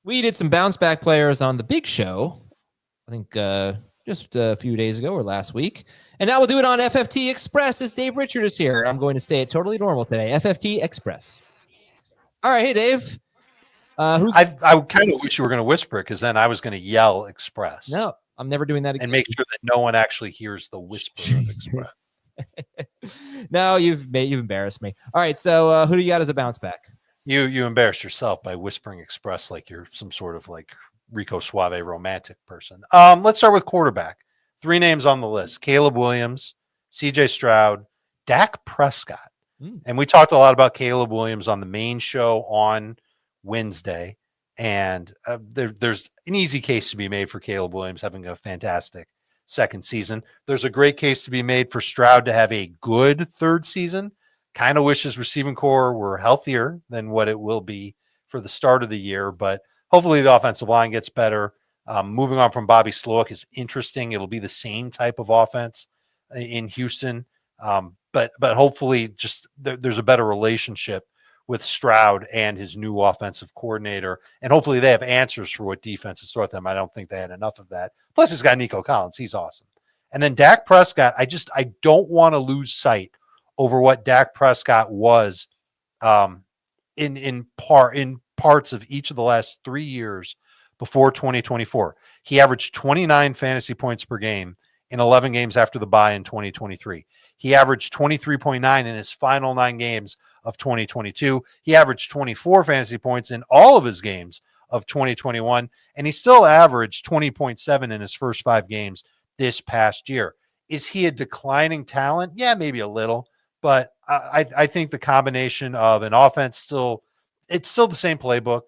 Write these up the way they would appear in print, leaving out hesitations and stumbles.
We did some bounce back players on the big show, I think just a few days ago or last week. And now we'll do it on FFT Express as Dave Richard is here. I'm going to stay at totally normal today. FFT Express. All right. Hey, Dave. I kind of wish you were going to whisper it because then I was going to yell Express. No, I'm never doing that again. And make sure that no one actually hears the whisper of Express. No, you've embarrassed me. All right. So who do you got as a bounce back? You embarrassed yourself by whispering Express like you're some sort of like Rico Suave romantic person. Let's start with quarterback. 3 names on the list: Caleb Williams, CJ Stroud, Dak Prescott. And we talked a lot about Caleb Williams on the main show on Wednesday. And there's an easy case to be made for Caleb Williams having a fantastic second season. There's a great case to be made for Stroud to have a good third season. Kind of wish his receiving core were healthier than what it will be for the start of the year, but hopefully the offensive line gets better. Moving on from Bobby Slowick is interesting. It'll be the same type of offense in Houston, but hopefully just there's a better relationship with Stroud and his new offensive coordinator, and hopefully they have answers for what defenses throw at them. I don't think they had enough of that. Plus, he's got Nico Collins. He's awesome. And then Dak Prescott, I don't want to lose sight over what Dak Prescott was in parts of each of the last 3 years before 2024. He averaged 29 fantasy points per game in 11 games after the bye in 2023. He averaged 23.9 in his final 9 games of 2022. He averaged 24 fantasy points in all of his games of 2021, and he still averaged 20.7 in his first 5 games this past year. Is he a declining talent? Yeah, maybe a little. But I think the combination of an offense it's still the same playbook,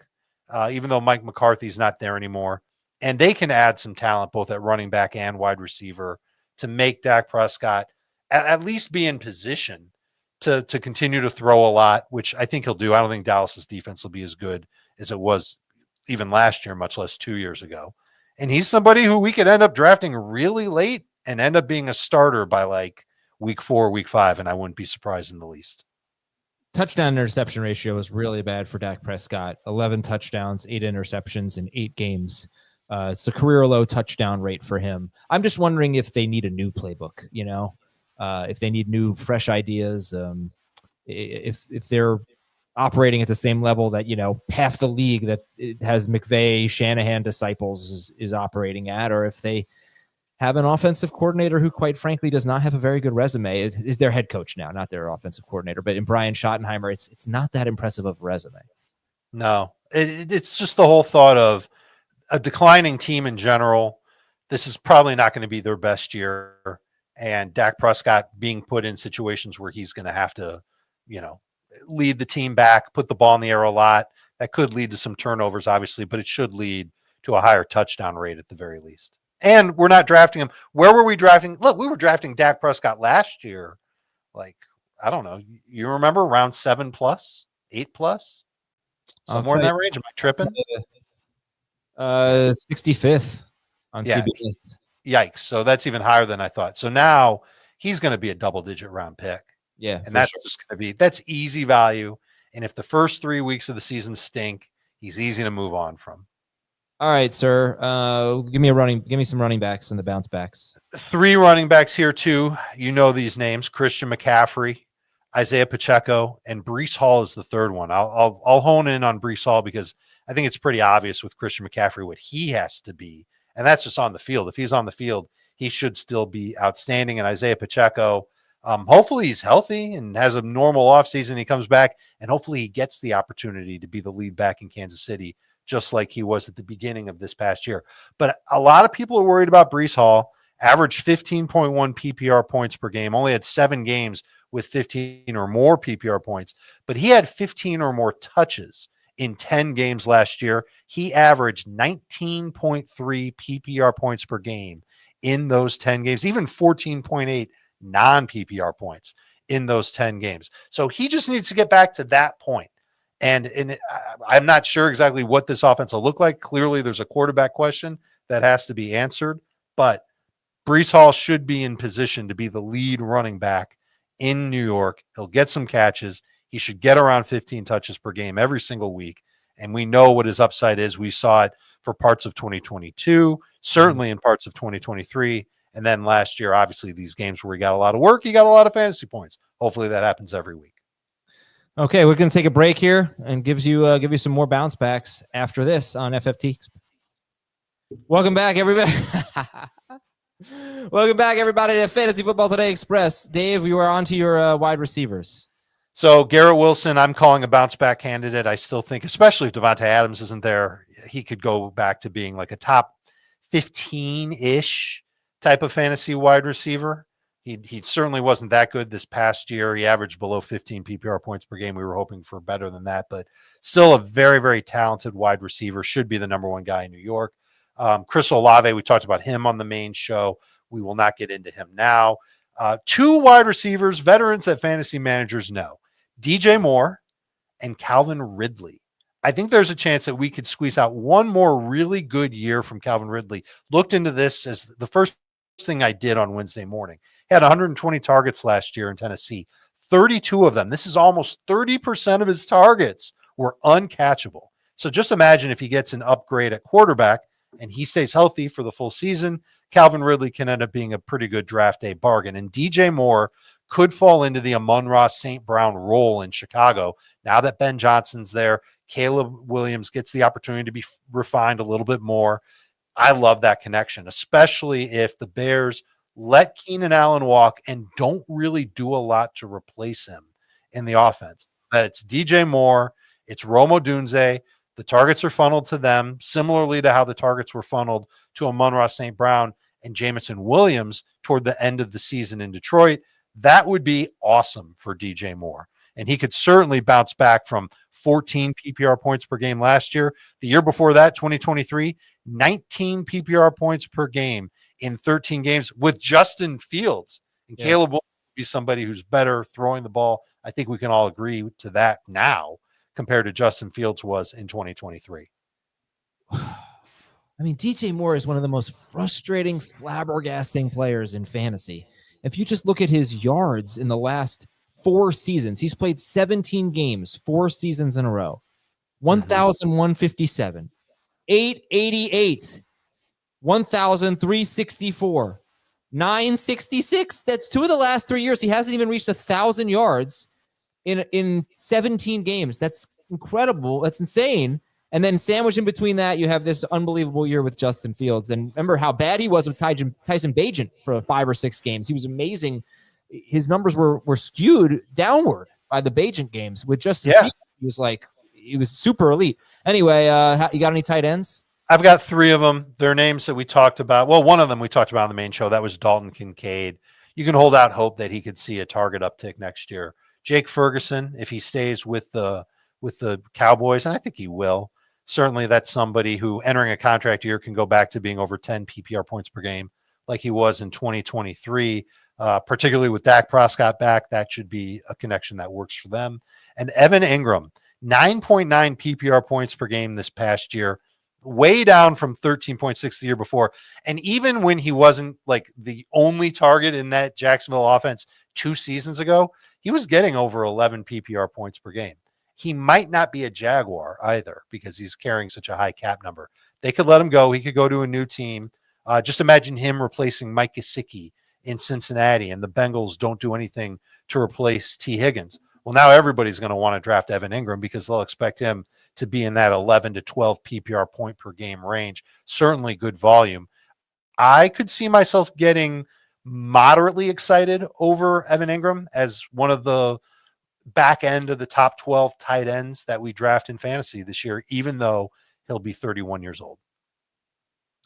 even though Mike McCarthy's not there anymore. And they can add some talent both at running back and wide receiver to make Dak Prescott at least be in position to continue to throw a lot, which I think he'll do. I don't think Dallas's defense will be as good as it was even last year, much less 2 years ago. And he's somebody who we could end up drafting really late and end up being a starter by like week 4, week 5, and I wouldn't be surprised in the least. Touchdown interception ratio is really bad for Dak Prescott. 11 touchdowns, 8 interceptions in 8 games. It's a career low touchdown rate for him. I'm just wondering if they need a new playbook, if they need new, fresh ideas. If they're operating at the same level that, half the league that it has McVay, Shanahan disciples is operating at, or if they have an offensive coordinator who, quite frankly, does not have a very good resume. Is their head coach now, not their offensive coordinator. But in Brian Schottenheimer, it's not that impressive of a resume. No, it's just the whole thought of a declining team in general. This is probably not going to be their best year. And Dak Prescott being put in situations where he's going to have to, lead the team back, put the ball in the air a lot. That could lead to some turnovers, obviously, but it should lead to a higher touchdown rate at the very least. And we're not drafting him. Where were we drafting? Look, we were drafting Dak Prescott last year. Like, I don't know. You remember around 7+, 8+? Somewhere in that range. Am I tripping? 65th on CBS. Yikes. So that's even higher than I thought. So now he's going to be a double-digit round pick. Yeah. And that's just going to be – that's easy value. And if the first 3 weeks of the season stink, he's easy to move on from. All right, sir. Give me some running backs and the bounce backs. 3 running backs here too. You know these names: Christian McCaffrey, Isaiah Pacheco, and Breece Hall is the third one. I'll hone in on Breece Hall because I think it's pretty obvious with Christian McCaffrey what he has to be, and that's just on the field. If he's on the field, he should still be outstanding. And Isaiah Pacheco, hopefully he's healthy and has a normal offseason. He comes back, and hopefully he gets the opportunity to be the lead back in Kansas City, just like he was at the beginning of this past year. But a lot of people are worried about Breece Hall. Averaged 15.1 PPR points per game, only had 7 games with 15 or more PPR points, but he had 15 or more touches in 10 games last year. He averaged 19.3 PPR points per game in those 10 games, even 14.8 non-PPR points in those 10 games. So he just needs to get back to that point. And I'm not sure exactly what this offense will look like. Clearly, there's a quarterback question that has to be answered. But Breece Hall should be in position to be the lead running back in New York. He'll get some catches. He should get around 15 touches per game every single week. And we know what his upside is. We saw it for parts of 2022, certainly in parts of 2023. And then last year, obviously, these games where he got a lot of work, he got a lot of fantasy points. Hopefully that happens every week. Okay, we're going to take a break here and give you some more bounce backs after this on FFT. Welcome back, everybody. Welcome back, everybody, to Fantasy Football Today Express. Dave, you are on to your wide receivers. So Garrett Wilson, I'm calling a bounce back candidate. I still think, especially if Devontae Adams isn't there, he could go back to being like a top 15-ish type of fantasy wide receiver. He certainly wasn't that good this past year. He averaged below 15 PPR points per game. We were hoping for better than that, but still a very, very talented wide receiver. Should be the number one guy in New York. Chris Olave, we talked about him on the main show. We will not get into him now. Two wide receivers, veterans that fantasy managers know. DJ Moore and Calvin Ridley. I think there's a chance that we could squeeze out one more really good year from Calvin Ridley. Looked into this as the first thing I did on Wednesday morning. He had 120 targets last year in Tennessee. 32 of them, this is almost 30% of his targets, were uncatchable. So just imagine if he gets an upgrade at quarterback and he stays healthy for the full season, Calvin Ridley can end up being a pretty good draft day bargain. And DJ Moore could fall into the Amon-Ra St. Brown role in Chicago. Now that Ben Johnson's there, Caleb Williams gets the opportunity to be refined a little bit more. I love that connection, especially if the Bears let Keenan Allen walk and don't really do a lot to replace him in the offense. That it's DJ Moore, it's Rome Odunze. The targets are funneled to them, similarly to how the targets were funneled to Amon-Ra St. Brown and Jamison Williams toward the end of the season in Detroit. That would be awesome for DJ Moore. And he could certainly bounce back from 14 PPR points per game last year. The year before that, 2023, 19 PPR points per game in 13 games with Justin Fields. And Caleb will be somebody who's better throwing the ball. I think we can all agree to that now compared to Justin Fields was in 2023. I mean, DJ Moore is one of the most frustrating, flabbergasting players in fantasy. If you just look at his yards in the last 4 seasons, he's played 17 games, 4 seasons in a row. 1,157, 888, 1,364, 966. That's 2 of the last 3 years. He hasn't even reached 1,000 yards in 17 games. That's incredible. That's insane. And then sandwiched in between that, you have this unbelievable year with Justin Fields. And remember how bad he was with Tyson Bagent for 5 or 6 games. He was amazing. His numbers were skewed downward by the Bagent games. With Justin Fields, he was super elite. Anyway, you got any tight ends? I've got 3 of them. They're names that we talked about. Well, one of them we talked about on the main show. That was Dalton Kincaid. You can hold out hope that he could see a target uptick next year. Jake Ferguson, if he stays with the Cowboys, and I think he will. Certainly that's somebody who entering a contract year can go back to being over 10 PPR points per game like he was in 2023, particularly with Dak Prescott back. That should be a connection that works for them. And Evan Ingram, 9.9 PPR points per game this past year, way down from 13.6 the year before. And even when he wasn't like the only target in that Jacksonville offense 2 seasons ago, he was getting over 11 PPR points per game. He might not be a Jaguar either because he's carrying such a high cap number. They could let him go. He could go to a new team. Just imagine him replacing Mike Gesicki in Cincinnati, and the Bengals don't do anything to replace T. Higgins. Well, now everybody's going to want to draft Evan Ingram because they'll expect him to be in that 11 to 12 PPR point per game range. Certainly good volume. I could see myself getting moderately excited over Evan Ingram as one of the back end of the top 12 tight ends that we draft in fantasy this year, even though he'll be 31 years old.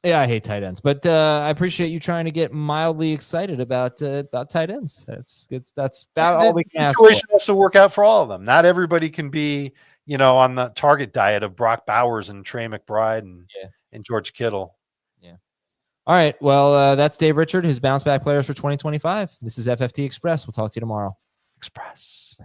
Yeah, I hate tight ends, but I appreciate you trying to get mildly excited about tight ends. That's about all we can ask for. The situation has to work out for all of them. Not everybody can be, on the target diet of Brock Bowers and Trey McBride and George Kittle. Yeah. All right. Well, that's Dave Richard, his bounce back players for 2025. This is FFT Express. We'll talk to you tomorrow. Express.